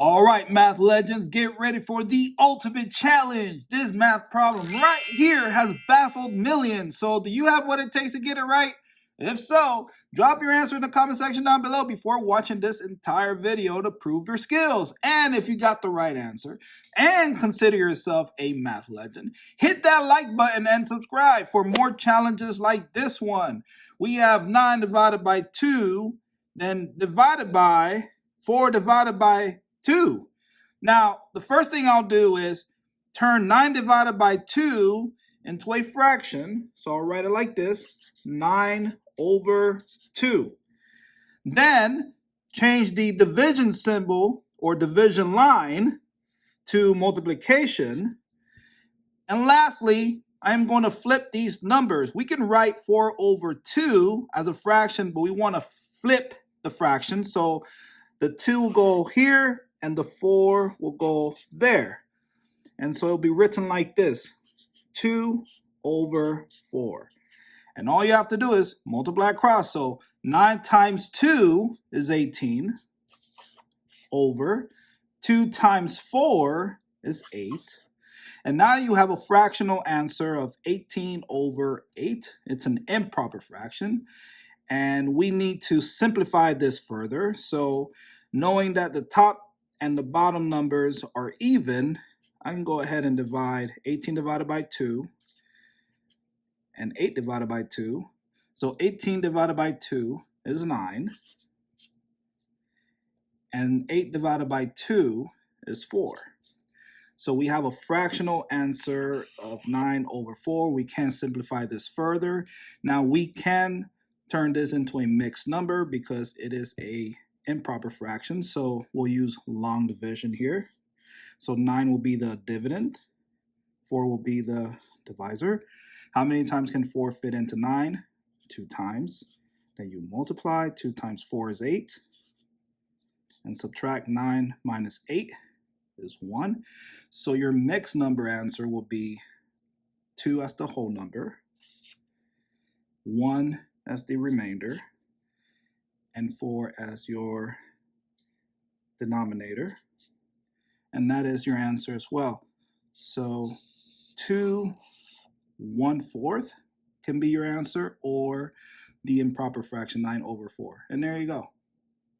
All right, math legends, get ready for the ultimate challenge. This math problem right here has baffled millions. So, do you have what it takes to get it right? If so, drop your answer in the comment section down below before watching this entire video to prove your skills. And if you got the right answer and consider yourself a math legend, hit that like button and subscribe for more challenges like this one. We have 9 divided by 2, then divided by 4 divided by 2. Now, the first thing I'll do is turn 9 divided by 2 into a fraction. So I'll write it like this, 9 over 2. Then change the division symbol or division line to multiplication. And lastly, I'm going to flip these numbers. We can write 4 over 2 as a fraction, but we want to flip the fraction. So the 2 will go here and the 4 will go there. And so it'll be written like this, 2 over 4. And all you have to do is multiply across. So 9 times 2 is 18 over 2 times 4 is 8. And now you have a fractional answer of 18 over 8. It's an improper fraction. And we need to simplify this further. So knowing that the top and the bottom numbers are even, I can go ahead and divide 18 divided by 2 and 8 divided by 2. So 18 divided by 2 is 9. And 8 divided by 2 is 4. So we have a fractional answer of 9 over 4. We can simplify this further. Now we can turn this into a mixed number because it is a improper fraction. So we'll use long division here. So 9 will be the dividend. 4 will be the divisor. How many times can 4 fit into 9? 2 times. Then you multiply. 2 times 4 is 8. And subtract 9 minus 8 is 1. So your mixed number answer will be 2 as the whole number, 1 as the remainder, and 4 as your denominator. And that is your answer as well. So 2 1/4 can be your answer, or the improper fraction 9 over 4. And there you go.